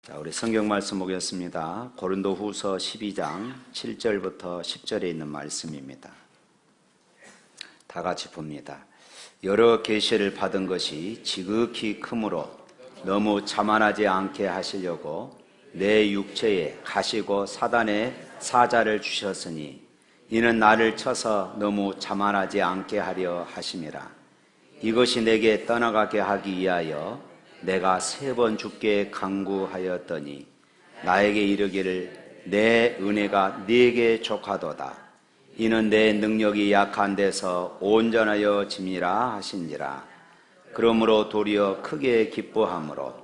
자, 우리 성경 말씀 보겠습니다. 고린도후서 12장 7절부터 10절에 있는 말씀입니다. 다 같이 봅니다. 여러 계시를 받은 것이 지극히 크므로 너무 자만하지 않게 하시려고 내 육체에 가시고 사단의 사자를 주셨으니 이는 나를 쳐서 너무 자만하지 않게 하려 하심이라. 이것이 내게 떠나가게 하기 위하여 내가 3번 주께 간구하였더니 나에게 이르기를 내 은혜가 네게 족하도다. 이는 내 능력이 약한 데서 온전하여 짐이라 하신지라. 그러므로 도리어 크게 기뻐함으로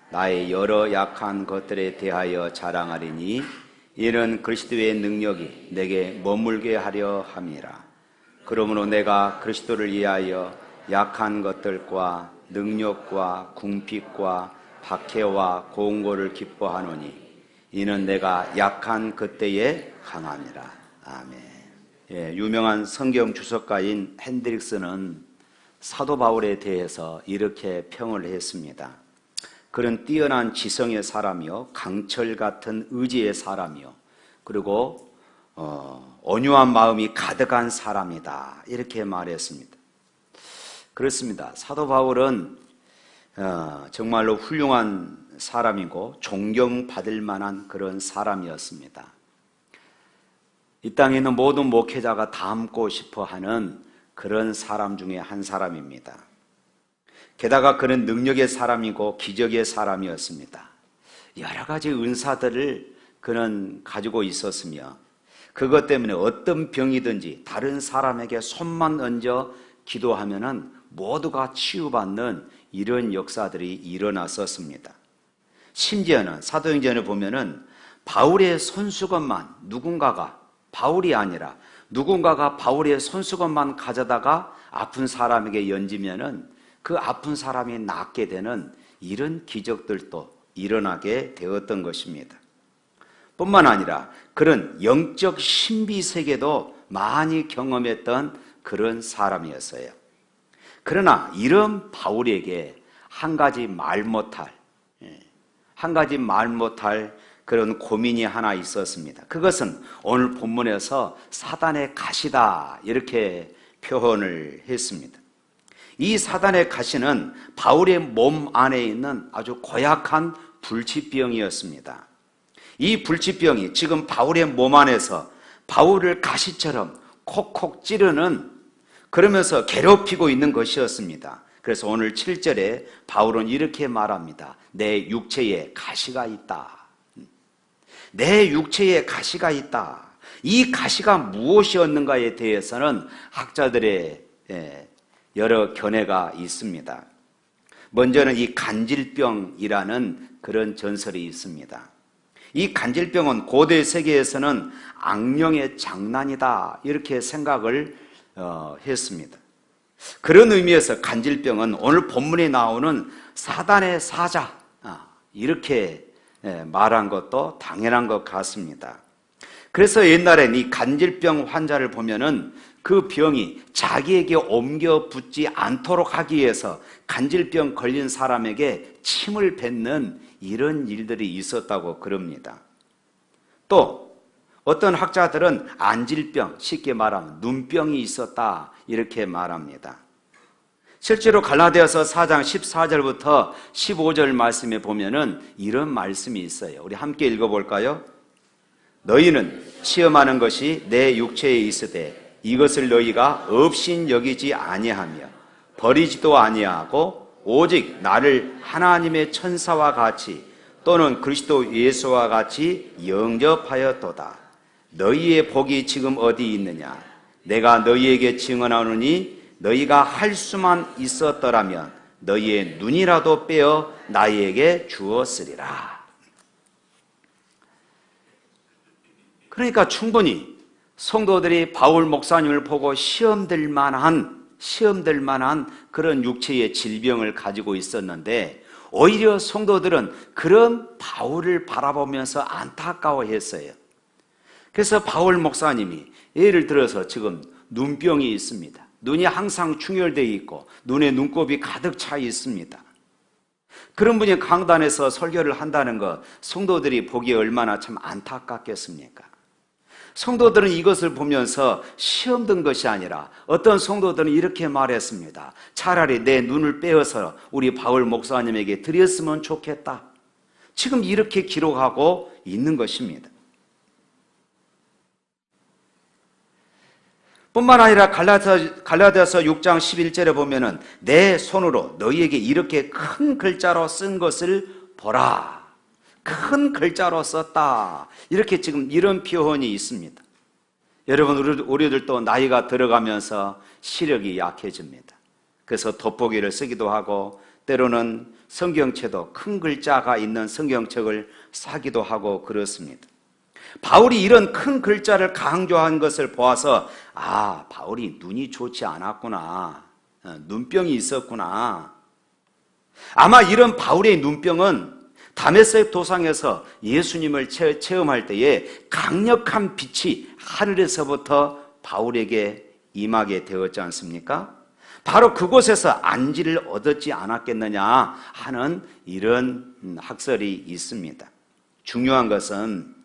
나의 여러 약한 것들에 대하여 자랑하리니 이는 그리스도의 능력이 내게 머물게 하려 함이라. 그러므로 내가 그리스도를 위하여 약한 것들과 능력과 궁핍과 박해와 공고를 기뻐하노니 이는 내가 약한 그때에 강함이라. 아멘. 유명한 성경 주석가인 핸드릭스는 사도 바울에 대해서 이렇게 평을 했습니다. 그는 뛰어난 지성의 사람이요, 강철 같은 의지의 사람이요, 그리고 온유한 마음이 가득한 사람이다, 이렇게 말했습니다. 그렇습니다. 사도 바울은 정말로 훌륭한 사람이고 존경받을 만한 그런 사람이었습니다. 이 땅에 있는 모든 목회자가 닮고 싶어하는 그런 사람 중에 한 사람입니다. 게다가 그는 능력의 사람이고 기적의 사람이었습니다. 여러 가지 은사들을 그는 가지고 있었으며 그것 때문에 어떤 병이든지 다른 사람에게 손만 얹어 기도하면은 모두가 치유받는 이런 역사들이 일어났었습니다. 심지어는 사도행전을 보면은 바울의 손수건만 누군가가, 바울이 아니라 누군가가 바울의 손수건만 가져다가 아픈 사람에게 얹으면은 그 아픈 사람이 낫게 되는 이런 기적들도 일어나게 되었던 것입니다. 뿐만 아니라 그런 영적 신비 세계도 많이 경험했던 그런 사람이었어요. 그러나 이런 바울에게 한 가지 말 못할 그런 고민이 하나 있었습니다. 그것은 오늘 본문에서 사단의 가시다, 이렇게 표현을 했습니다. 이 사단의 가시는 바울의 몸 안에 있는 아주 고약한 불치병이었습니다. 이 불치병이 지금 바울의 몸 안에서 바울을 가시처럼 콕콕 찌르는, 그러면서 괴롭히고 있는 것이었습니다. 그래서 오늘 7절에 바울은 이렇게 말합니다. 내 육체에 가시가 있다. 내 육체에 가시가 있다. 이 가시가 무엇이었는가에 대해서는 학자들의 여러 견해가 있습니다. 먼저는 이 간질병이라는 그런 전설이 있습니다. 이 간질병은 고대 세계에서는 악령의 장난이다, 이렇게 생각을 했습니다. 그런 의미에서 간질병은 오늘 본문에 나오는 사단의 사자, 이렇게 말한 것도 당연한 것 같습니다. 그래서 옛날엔 이 간질병 환자를 보면은 그 병이 자기에게 옮겨 붙지 않도록 하기 위해서 간질병 걸린 사람에게 침을 뱉는 이런 일들이 있었다고 그럽니다. 또 어떤 학자들은 안질병, 쉽게 말하면 눈병이 있었다, 이렇게 말합니다. 실제로 갈라디아서 4장 14절부터 15절 말씀에 보면은 이런 말씀이 있어요. 우리 함께 읽어볼까요? 너희는 시험하는 것이 내 육체에 있으되 이것을 너희가 없인 여기지 아니하며 버리지도 아니하고 오직 나를 하나님의 천사와 같이 또는 그리스도 예수와 같이 영접하였도다. 너희의 복이 지금 어디 있느냐? 내가 너희에게 증언하노니 너희가 할 수만 있었더라면 너희의 눈이라도 빼어 나에게 주었으리라. 그러니까 충분히 성도들이 바울 목사님을 보고 시험될 만한 그런 육체의 질병을 가지고 있었는데 오히려 성도들은 그런 바울을 바라보면서 안타까워했어요. 그래서 바울 목사님이 예를 들어서 지금 눈병이 있습니다. 눈이 항상 충혈되어 있고 눈에 눈곱이 가득 차 있습니다. 그런 분이 강단에서 설교를 한다는 것, 성도들이 보기에 얼마나 참 안타깝겠습니까? 성도들은 이것을 보면서 시험 든 것이 아니라 어떤 성도들은 이렇게 말했습니다. 차라리 내 눈을 빼어서 우리 바울 목사님에게 드렸으면 좋겠다. 지금 이렇게 기록하고 있는 것입니다. 뿐만 아니라 갈라디아서 6장 11절에 보면은 내 손으로 너희에게 이렇게 큰 글자로 쓴 것을 보라. 큰 글자로 썼다. 이렇게 지금 이런 표현이 있습니다. 여러분, 우리들도 나이가 들어가면서 시력이 약해집니다. 그래서 돋보기를 쓰기도 하고 때로는 성경책도 큰 글자가 있는 성경책을 사기도 하고 그렇습니다. 바울이 이런 큰 글자를 강조한 것을 보아서 바울이 눈이 좋지 않았구나. 눈병이 있었구나. 아마 이런 바울의 눈병은 다메섹 도상에서 예수님을 체험할 때에 강력한 빛이 하늘에서부터 바울에게 임하게 되었지 않습니까? 바로 그곳에서 안지를 얻었지 않았겠느냐 하는 이런 학설이 있습니다. 중요한 것은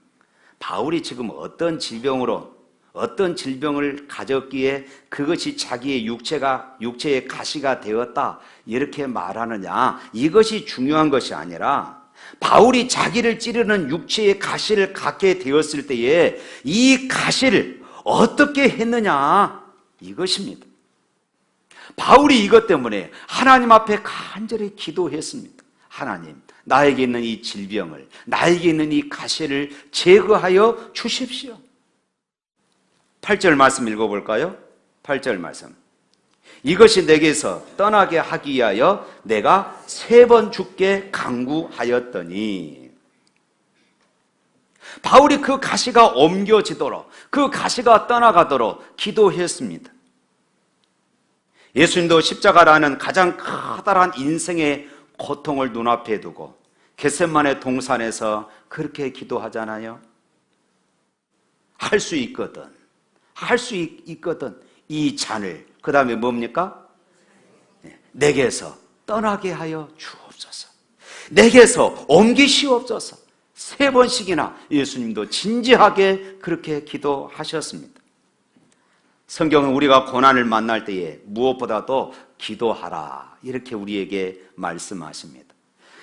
바울이 지금 어떤 질병을 가졌기에 그것이 자기의 육체의 가시가 되었다 이렇게 말하느냐, 이것이 중요한 것이 아니라 바울이 자기를 찌르는 육체의 가시를 갖게 되었을 때에 이 가시를 어떻게 했느냐, 이것입니다. 바울이 이것 때문에 하나님 앞에 간절히 기도했습니다. 하나님, 나에게 있는 이 질병을, 나에게 있는 이 가시를 제거하여 주십시오. 8절 말씀 읽어볼까요? 8절 말씀. 이것이 내게서 떠나게 하기 위하여 내가 3번 주께 간구하였더니. 바울이 그 가시가 옮겨지도록, 그 가시가 떠나가도록 기도했습니다. 예수님도 십자가라는 가장 커다란 인생의 고통을 눈앞에 두고 겟세마네 동산에서 그렇게 기도하잖아요. 할 수 있거든 이 잔을, 그 다음에 뭡니까? 내게서 떠나게 하여 주옵소서, 내게서 옮기시옵소서. 3번씩이나 예수님도 진지하게 그렇게 기도하셨습니다. 성경은 우리가 고난을 만날 때에 무엇보다도 기도하라 이렇게 우리에게 말씀하십니다.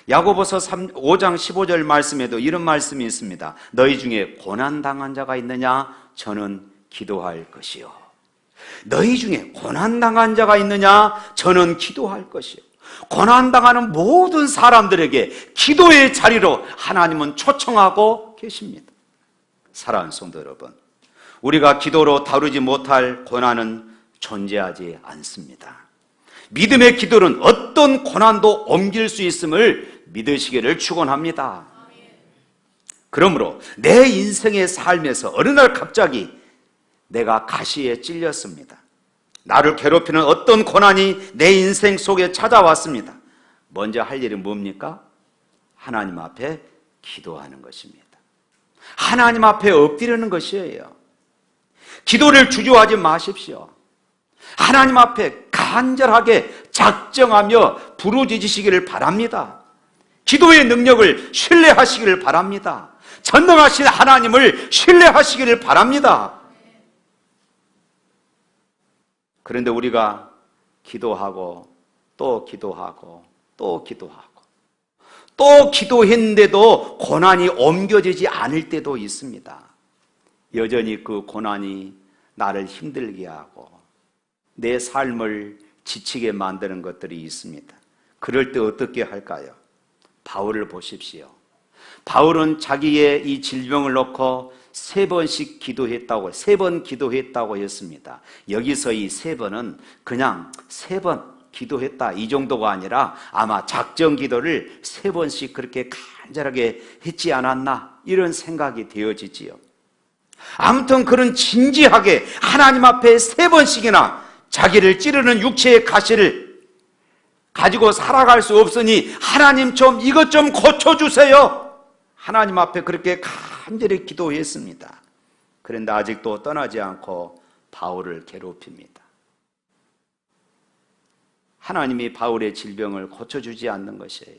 야고보서 5장 15절 말씀에도 이런 말씀이 있습니다. 너희 중에 고난당한 자가 있느냐? 저는 기도할 것이요. 너희 중에 고난당한 자가 있느냐? 저는 기도할 것이요. 고난당하는 모든 사람들에게 기도의 자리로 하나님은 초청하고 계십니다. 사랑하는 성도 여러분, 우리가 기도로 다루지 못할 고난은 존재하지 않습니다. 믿음의 기도는 어떤 고난도 옮길 수 있음을 믿으시기를 축원합니다. 그러므로 내 인생의 삶에서 어느 날 갑자기 내가 가시에 찔렸습니다. 나를 괴롭히는 어떤 고난이 내 인생 속에 찾아왔습니다. 먼저 할 일은 뭡니까? 하나님 앞에 기도하는 것입니다. 하나님 앞에 엎드리는 것이에요. 기도를 주저하지 마십시오. 하나님 앞에 간절하게 작정하며 부르짖으시기를 바랍니다. 기도의 능력을 신뢰하시기를 바랍니다. 전능하신 하나님을 신뢰하시기를 바랍니다. 그런데 우리가 기도하고 또 기도하고 또 기도하고 또 기도했는데도 고난이 옮겨지지 않을 때도 있습니다. 여전히 그 고난이 나를 힘들게 하고 내 삶을 지치게 만드는 것들이 있습니다. 그럴 때 어떻게 할까요? 바울을 보십시오. 바울은 자기의 이 질병을 놓고 3번씩 기도했다고, 3번 기도했다고 했습니다. 여기서 이 3번은 그냥 3번 기도했다 이 정도가 아니라 아마 작정 기도를 3번씩 그렇게 간절하게 했지 않았나 이런 생각이 되어지지요. 아무튼 그런 진지하게 하나님 앞에 3번씩이나 자기를 찌르는 육체의 가시를 가지고 살아갈 수 없으니 하나님 좀 이것 좀 고쳐주세요. 하나님 앞에 그렇게 간절히 기도했습니다. 그런데 아직도 떠나지 않고 바울을 괴롭힙니다. 하나님이 바울의 질병을 고쳐주지 않는 것이에요.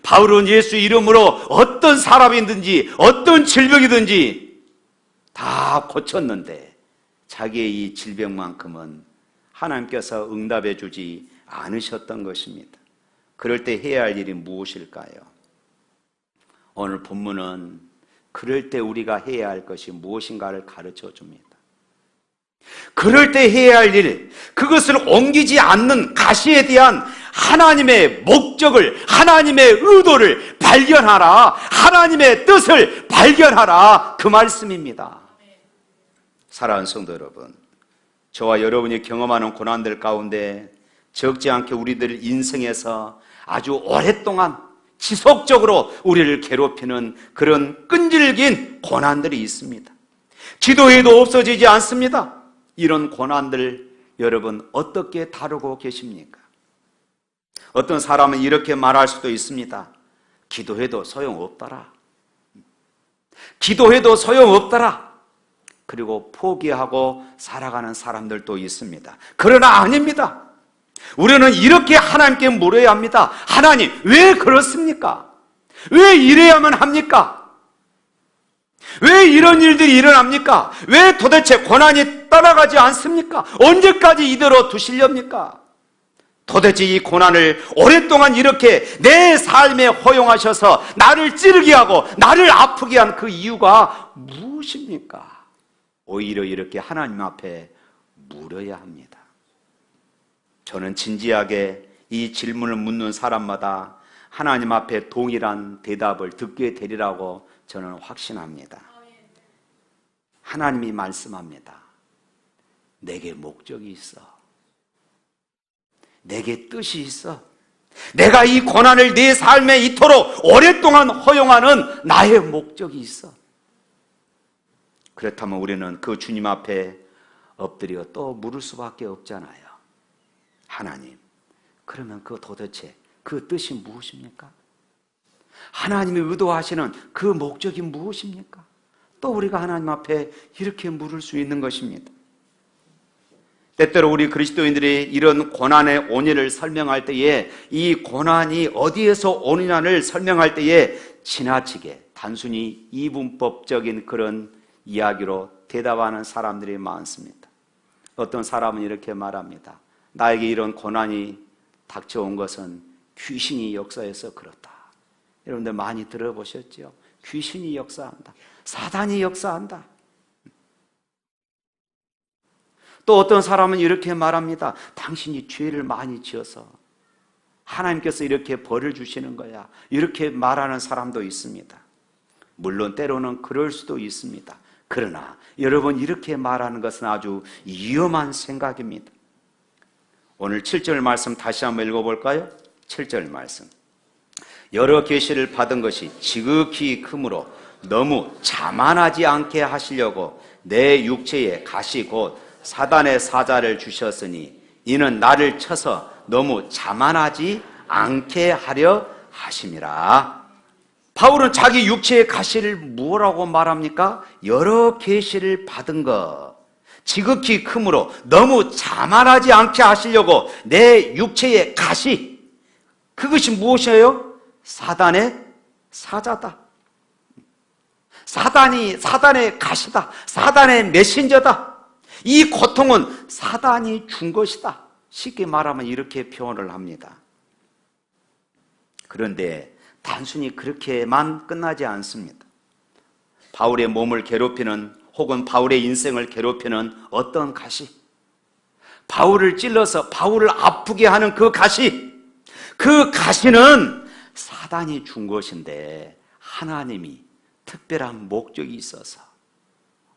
바울은 예수 이름으로 어떤 사람이든지 어떤 질병이든지 다 고쳤는데 자기의 이 질병만큼은 하나님께서 응답해 주지 않으셨던 것입니다. 그럴 때 해야 할 일이 무엇일까요? 오늘 본문은 그럴 때 우리가 해야 할 것이 무엇인가를 가르쳐 줍니다. 그럴 때 해야 할 일, 그것을 옮기지 않는 가시에 대한 하나님의 목적을, 하나님의 의도를 발견하라. 하나님의 뜻을 발견하라. 그 말씀입니다. 사랑하는 성도 여러분, 저와 여러분이 경험하는 고난들 가운데 적지 않게 우리들 인생에서 아주 오랫동안 지속적으로 우리를 괴롭히는 그런 끈질긴 고난들이 있습니다. 기도해도 없어지지 않습니다. 이런 고난들 여러분 어떻게 다루고 계십니까? 어떤 사람은 이렇게 말할 수도 있습니다. 기도해도 소용없더라. 기도해도 소용없더라. 그리고 포기하고 살아가는 사람들도 있습니다. 그러나 아닙니다. 우리는 이렇게 하나님께 물어야 합니다. 하나님, 왜 그렇습니까? 왜 이래야만 합니까? 왜 이런 일들이 일어납니까? 왜 도대체 고난이 떠나가지 않습니까? 언제까지 이대로 두시렵니까? 도대체 이 고난을 오랫동안 이렇게 내 삶에 허용하셔서 나를 찌르게 하고 나를 아프게 한 그 이유가 무엇입니까? 오히려 이렇게 하나님 앞에 물어야 합니다. 저는 진지하게 이 질문을 묻는 사람마다 하나님 앞에 동일한 대답을 듣게 되리라고 저는 확신합니다. 하나님이 말씀합니다. 내게 목적이 있어. 내게 뜻이 있어. 내가 이 고난을 내 삶에 이토록 오랫동안 허용하는 나의 목적이 있어. 그렇다면 우리는 그 주님 앞에 엎드려 또 물을 수밖에 없잖아요. 하나님, 그러면 그 도대체 그 뜻이 무엇입니까? 하나님이 의도하시는 그 목적이 무엇입니까? 또 우리가 하나님 앞에 이렇게 물을 수 있는 것입니다. 때때로 우리 그리스도인들이 이런 고난의 원인을 설명할 때에 이 고난이 어디에서 오느냐를 설명할 때에 지나치게 단순히 이분법적인 그런 이야기로 대답하는 사람들이 많습니다. 어떤 사람은 이렇게 말합니다. 나에게 이런 고난이 닥쳐온 것은 귀신이 역사해서 그렇다. 여러분들 많이 들어보셨죠? 귀신이 역사한다. 사단이 역사한다. 또 어떤 사람은 이렇게 말합니다. 당신이 죄를 많이 지어서 하나님께서 이렇게 벌을 주시는 거야. 이렇게 말하는 사람도 있습니다. 물론 때로는 그럴 수도 있습니다. 그러나 여러분 이렇게 말하는 것은 아주 위험한 생각입니다. 오늘 7절 말씀 다시 한번 읽어볼까요? 7절 말씀. 여러 계시를 받은 것이 지극히 크므로 너무 자만하지 않게 하시려고 내 육체에 가시 곧 사단의 사자를 주셨으니 이는 나를 쳐서 너무 자만하지 않게 하려 하심이라. 바울은 자기 육체의 가시를 뭐라고 말합니까? 여러 계시를 받은 것, 지극히 크므로 너무 자만하지 않게 하시려고 내 육체의 가시, 그것이 무엇이에요? 사단의 사자다. 사단의 가시다. 사단의 메신저다. 이 고통은 사단이 준 것이다. 쉽게 말하면 이렇게 표현을 합니다. 그런데 단순히 그렇게만 끝나지 않습니다. 바울의 몸을 괴롭히는 혹은 바울의 인생을 괴롭히는 어떤 가시, 바울을 찔러서 바울을 아프게 하는 그 가시, 그 가시는 사단이 준 것인데 하나님이 특별한 목적이 있어서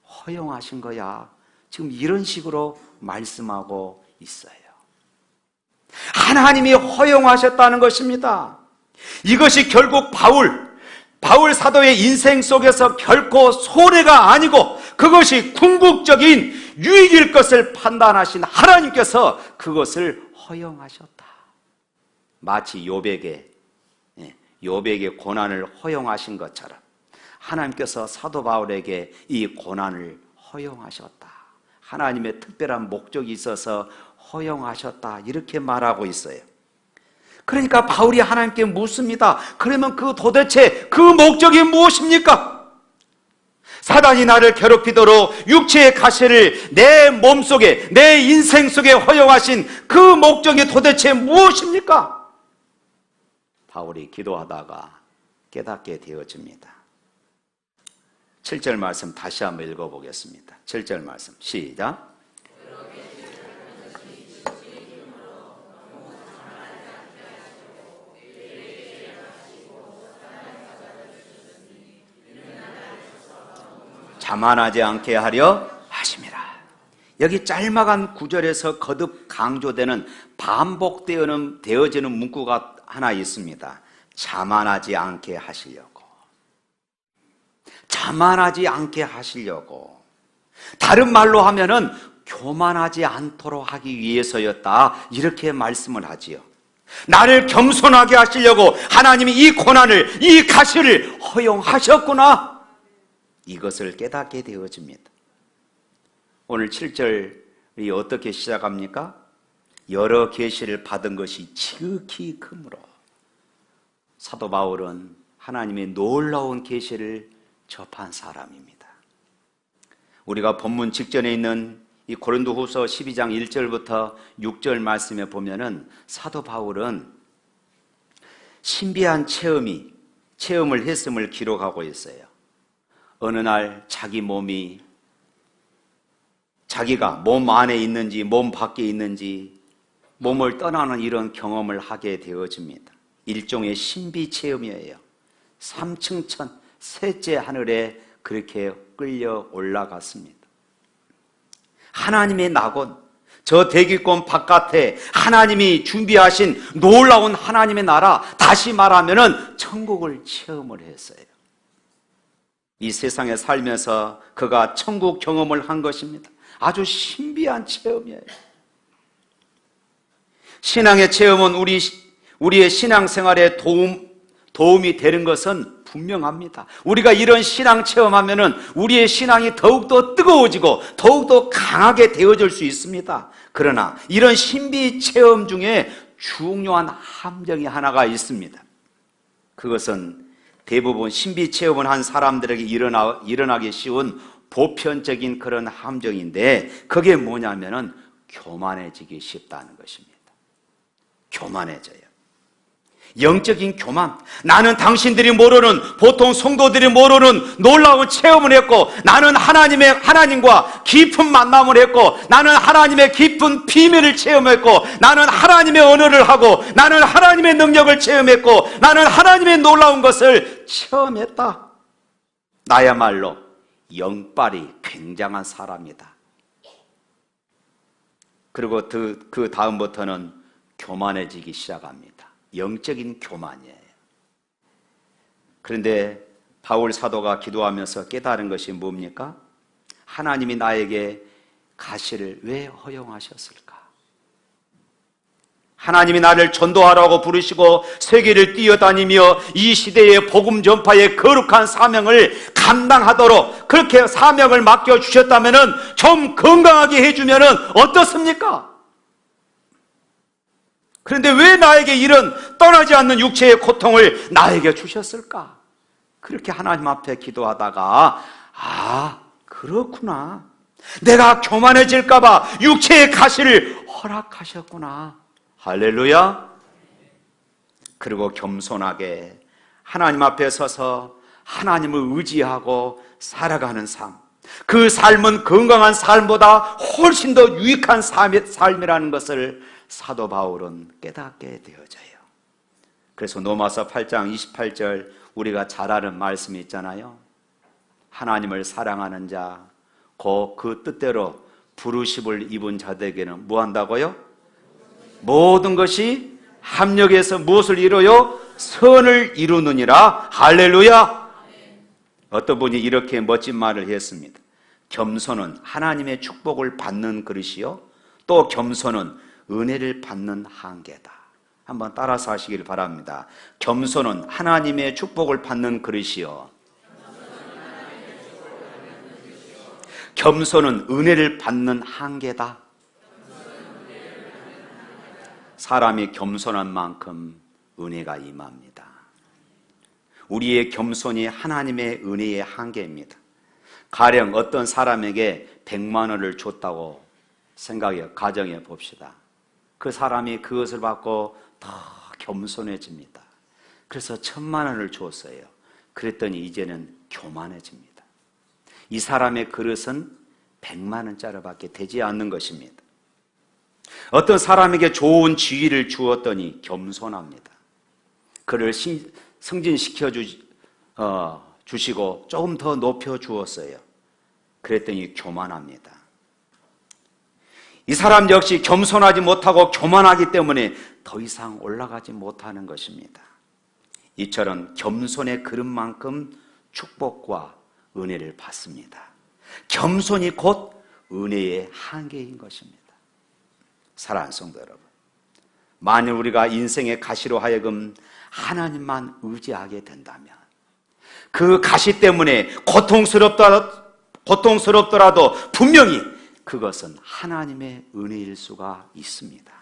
허용하신 거야. 지금 이런 식으로 말씀하고 있어요. 하나님이 허용하셨다는 것입니다. 이것이 결국 바울 사도의 인생 속에서 결코 손해가 아니고 그것이 궁극적인 유익일 것을 판단하신 하나님께서 그것을 허용하셨다. 마치 욥에게 고난을 허용하신 것처럼 하나님께서 사도 바울에게 이 고난을 허용하셨다. 하나님의 특별한 목적이 있어서 허용하셨다. 이렇게 말하고 있어요. 그러니까 바울이 하나님께 묻습니다. 그러면 도대체 그 목적이 무엇입니까? 사단이 나를 괴롭히도록 육체의 가시를 내 몸속에, 내 인생 속에 허용하신 그 목적이 도대체 무엇입니까? 바울이 기도하다가 깨닫게 되어집니다. 7절 말씀 다시 한번 읽어보겠습니다. 7절 말씀 시작. 자만하지 않게 하려 하심이라. 여기 짤막한 구절에서 거듭 강조되는 반복되어지는 문구가 하나 있습니다. 자만하지 않게 하시려고. 자만하지 않게 하시려고. 다른 말로 하면은 교만하지 않도록 하기 위해서였다, 이렇게 말씀을 하지요. 나를 겸손하게 하시려고 하나님이 이 고난을, 이 가시를 허용하셨구나, 이것을 깨닫게 되어집니다. 오늘 7절이 어떻게 시작합니까? 여러 계시를 받은 것이 지극히 크므로. 사도 바울은 하나님의 놀라운 계시를 접한 사람입니다. 우리가 본문 직전에 있는 이 고린도후서 12장 1절부터 6절 말씀에 보면은 사도 바울은 신비한 체험을 했음을 기록하고 있어요. 어느 날 자기가 몸 안에 있는지 몸 밖에 있는지 몸을 떠나는 이런 경험을 하게 되어집니다. 일종의 신비 체험이에요. 3층 천 셋째 하늘에 그렇게 끌려 올라갔습니다. 하나님의 낙원, 저 대기권 바깥에 하나님이 준비하신 놀라운 하나님의 나라, 다시 말하면은 천국을 체험을 했어요. 이 세상에 살면서 그가 천국 경험을 한 것입니다. 아주 신비한 체험이에요. 신앙의 체험은 우리의 신앙생활에 도움이 되는 것은 분명합니다. 우리가 이런 신앙 체험하면은 우리의 신앙이 더욱더 뜨거워지고 더욱더 강하게 되어질 수 있습니다. 그러나 이런 신비 체험 중에 중요한 함정이 하나가 있습니다. 그것은 대부분 신비 체험을 한 사람들에게 일어나기 쉬운 보편적인 그런 함정인데, 그게 뭐냐면은 교만해지기 쉽다는 것입니다. 교만해져요. 영적인 교만. 나는 당신들이 모르는, 보통 성도들이 모르는 놀라운 체험을 했고, 나는 하나님과 깊은 만남을 했고, 나는 하나님의 깊은 비밀을 체험했고, 나는 하나님의 언어를 하고, 나는 하나님의 능력을 체험했고, 나는 하나님의 놀라운 것을 체험했다. 나야말로 영빨이 굉장한 사람이다. 그리고 그 다음부터는 교만해지기 시작합니다. 영적인 교만이에요. 그런데 바울 사도가 기도하면서 깨달은 것이 뭡니까? 하나님이 나에게 가시를 왜 허용하셨을까? 하나님이 나를 전도하라고 부르시고 세계를 뛰어다니며 이 시대의 복음 전파의 거룩한 사명을 감당하도록 그렇게 사명을 맡겨주셨다면 좀 건강하게 해주면 어떻습니까? 그런데 왜 나에게 이런 떠나지 않는 육체의 고통을 나에게 주셨을까? 그렇게 하나님 앞에 기도하다가 그렇구나. 내가 교만해질까 봐 육체의 가시를 허락하셨구나. 할렐루야. 그리고 겸손하게 하나님 앞에 서서 하나님을 의지하고 살아가는 삶, 그 삶은 건강한 삶보다 훨씬 더 유익한 삶이라는 것을 사도 바울은 깨닫게 되어져요. 그래서 로마서 8장 28절 우리가 잘 아는 말씀이 있잖아요. 하나님을 사랑하는 자, 그 뜻대로 부르심을 입은 자들에게는 뭐 한다고요? 모든 것이 합력해서 무엇을 이루어요? 선을 이루느니라. 할렐루야. 어떤 분이 이렇게 멋진 말을 했습니다. 겸손은 하나님의 축복을 받는 그릇이요, 또 겸손은 은혜를 받는 한계다. 한번 따라서 하시길 바랍니다. 겸손은 하나님의 축복을 받는 그릇이요, 겸손은 은혜를 받는 한계다. 사람이 겸손한 만큼 은혜가 임합니다. 우리의 겸손이 하나님의 은혜의 한계입니다. 가령 어떤 사람에게 100만 원을 줬다고 가정해 봅시다. 그 사람이 그것을 받고 더 겸손해집니다. 그래서 1000만 원을 줬어요. 그랬더니 이제는 교만해집니다. 이 사람의 그릇은 100만 원짜리밖에 되지 않는 것입니다. 어떤 사람에게 좋은 지위를 주었더니 겸손합니다. 그를 승진시켜 주시고 조금 더 높여 주었어요. 그랬더니 교만합니다. 이 사람 역시 겸손하지 못하고 교만하기 때문에 더 이상 올라가지 못하는 것입니다. 이처럼 겸손의 그릇만큼 축복과 은혜를 받습니다. 겸손이 곧 은혜의 한계인 것입니다. 사랑하는 성도 여러분, 만일 우리가 인생의 가시로 하여금 하나님만 의지하게 된다면 그 가시 때문에 고통스럽더라도 분명히 그것은 하나님의 은혜일 수가 있습니다.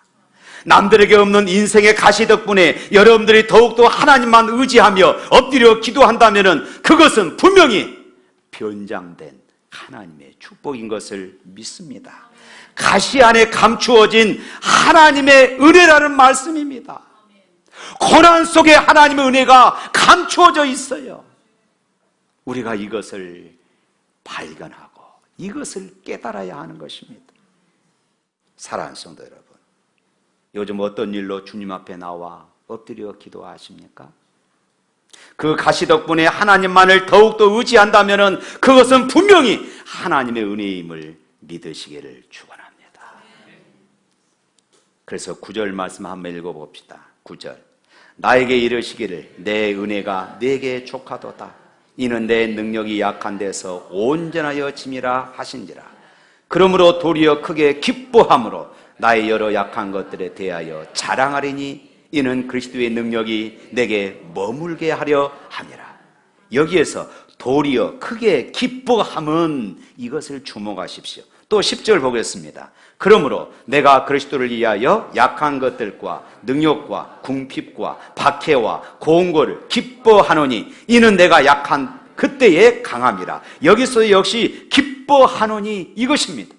남들에게 없는 인생의 가시 덕분에 여러분들이 더욱더 하나님만 의지하며 엎드려 기도한다면 그것은 분명히 변장된 하나님의 축복인 것을 믿습니다. 가시 안에 감추어진 하나님의 은혜라는 말씀입니다. 고난 속에 하나님의 은혜가 감추어져 있어요. 우리가 이것을 발견하고 이것을 깨달아야 하는 것입니다. 사랑하는 성도 여러분, 요즘 어떤 일로 주님 앞에 나와 엎드려 기도하십니까? 그 가시 덕분에 하나님만을 더욱더 의지한다면 그것은 분명히 하나님의 은혜임을 믿으시기를 축원합니다. 그래서 9절 말씀 한번 읽어봅시다. 9절, 나에게 이르시기를 내 은혜가 네게 족하도다. 이는 내 능력이 약한 데서 온전하여 짐이라 하신지라. 그러므로 도리어 크게 기뻐함으로 나의 여러 약한 것들에 대하여 자랑하리니 이는 그리스도의 능력이 내게 머물게 하려 함이라. 여기에서 도리어 크게 기뻐함은 이것을 주목하십시오. 또 10절 보겠습니다. 그러므로 내가 그리스도를 위하여 약한 것들과 능욕과 궁핍과 박해와 고온고를 기뻐하노니 이는 내가 약한 그때의 강함이라. 여기서 역시 기뻐하노니 이것입니다.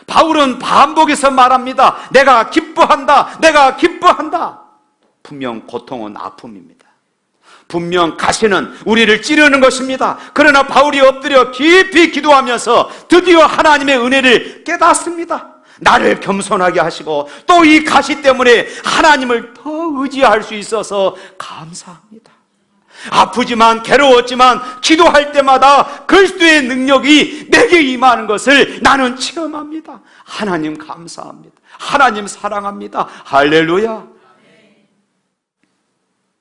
바울은 반복해서 말합니다. 내가 기뻐한다. 내가 기뻐한다. 분명 고통은 아픔입니다. 분명 가시는 우리를 찌르는 것입니다. 그러나 바울이 엎드려 깊이 기도하면서 드디어 하나님의 은혜를 깨닫습니다. 나를 겸손하게 하시고 또 이 가시 때문에 하나님을 더 의지할 수 있어서 감사합니다. 아프지만 괴로웠지만 기도할 때마다 그리스도의 능력이 내게 임하는 것을 나는 체험합니다. 하나님 감사합니다. 하나님 사랑합니다. 할렐루야.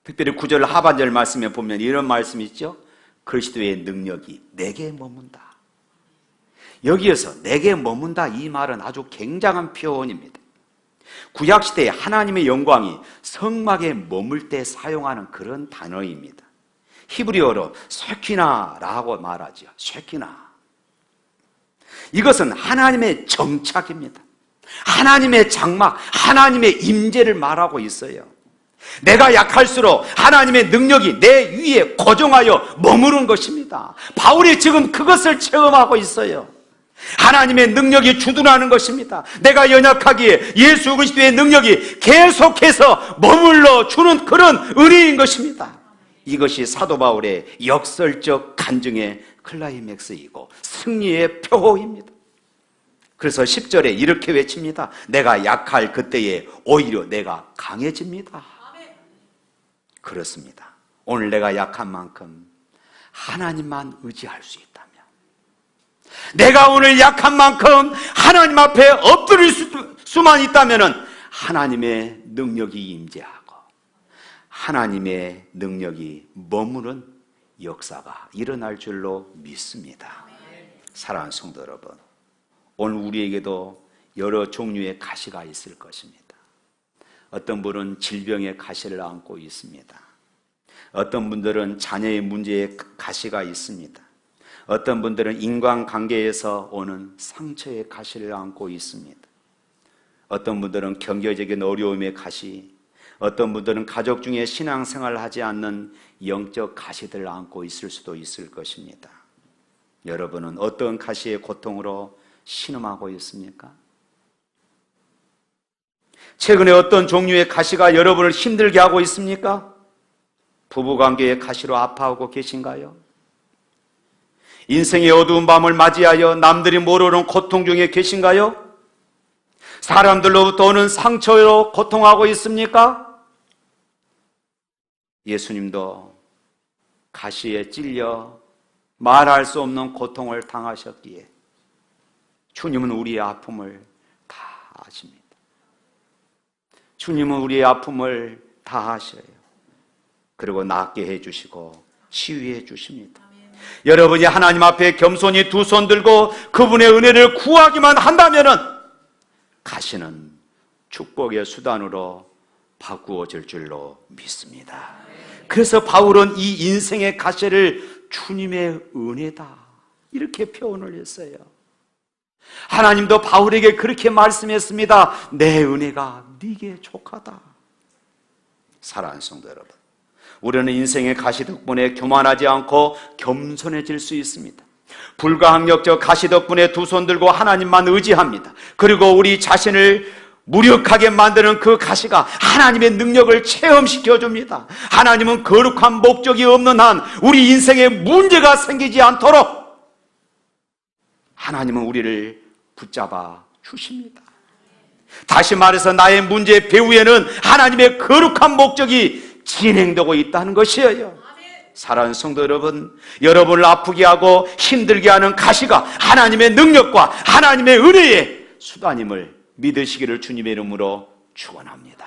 특별히 9절 하반절 말씀에 보면 이런 말씀이 있죠. 그리스도의 능력이 내게 머문다. 여기에서 내게 머문다 이 말은 아주 굉장한 표현입니다. 구약시대에 하나님의 영광이 성막에 머물 때 사용하는 그런 단어입니다. 히브리어로 쉐키나라고 말하죠. 쉐키나. 이것은 하나님의 정착입니다. 하나님의 장막, 하나님의 임재를 말하고 있어요. 내가 약할수록 하나님의 능력이 내 위에 고정하여 머무른 것입니다. 바울이 지금 그것을 체험하고 있어요. 하나님의 능력이 주둔하는 것입니다. 내가 연약하기에 예수 그리스도의 능력이 계속해서 머물러 주는 그런 은혜인 것입니다. 이것이 사도 바울의 역설적 간증의 클라이맥스이고 승리의 표호입니다. 그래서 10절에 이렇게 외칩니다. 내가 약할 그때에 오히려 내가 강해집니다. 그렇습니다. 오늘 내가 약한 만큼 하나님만 의지할 수 있다면, 내가 오늘 약한 만큼 하나님 앞에 엎드릴 수만 있다면 하나님의 능력이 임재하고 하나님의 능력이 머무는 역사가 일어날 줄로 믿습니다. 사랑하는 성도 여러분, 오늘 우리에게도 여러 종류의 가시가 있을 것입니다. 어떤 분은 질병의 가시를 안고 있습니다. 어떤 분들은 자녀의 문제의 가시가 있습니다. 어떤 분들은 인간관계에서 오는 상처의 가시를 안고 있습니다. 어떤 분들은 경제적인 어려움의 가시, 어떤 분들은 가족 중에 신앙생활을 하지 않는 영적 가시들을 안고 있을 수도 있을 것입니다. 여러분은 어떤 가시의 고통으로 신음하고 있습니까? 최근에 어떤 종류의 가시가 여러분을 힘들게 하고 있습니까? 부부관계의 가시로 아파하고 계신가요? 인생의 어두운 밤을 맞이하여 남들이 모르는 고통 중에 계신가요? 사람들로부터 오는 상처로 고통하고 있습니까? 예수님도 가시에 찔려 말할 수 없는 고통을 당하셨기에 주님은 우리의 아픔을 다 아십니다. 주님은 우리의 아픔을 다 아셔요. 그리고 낫게 해주시고 치유해 주십니다. 여러분이 하나님 앞에 겸손히 두 손 들고 그분의 은혜를 구하기만 한다면은 가시는 축복의 수단으로 바꾸어질 줄로 믿습니다. 그래서 바울은 이 인생의 가시를 주님의 은혜다 이렇게 표현을 했어요. 하나님도 바울에게 그렇게 말씀했습니다. 내 은혜가 네게 족하다. 사랑하는 성도 여러분, 우리는 인생의 가시 덕분에 교만하지 않고 겸손해질 수 있습니다. 불가항력적 가시 덕분에 두 손 들고 하나님만 의지합니다. 그리고 우리 자신을 무력하게 만드는 그 가시가 하나님의 능력을 체험시켜 줍니다. 하나님은 거룩한 목적이 없는 한 우리 인생에 문제가 생기지 않도록 하나님은 우리를 붙잡아 주십니다. 다시 말해서 나의 문제의 배후에는 하나님의 거룩한 목적이 진행되고 있다는 것이에요. 사랑하는 성도 여러분, 여러분을 아프게 하고 힘들게 하는 가시가 하나님의 능력과 하나님의 은혜의 수단임을 믿으시기를 주님의 이름으로 축원합니다.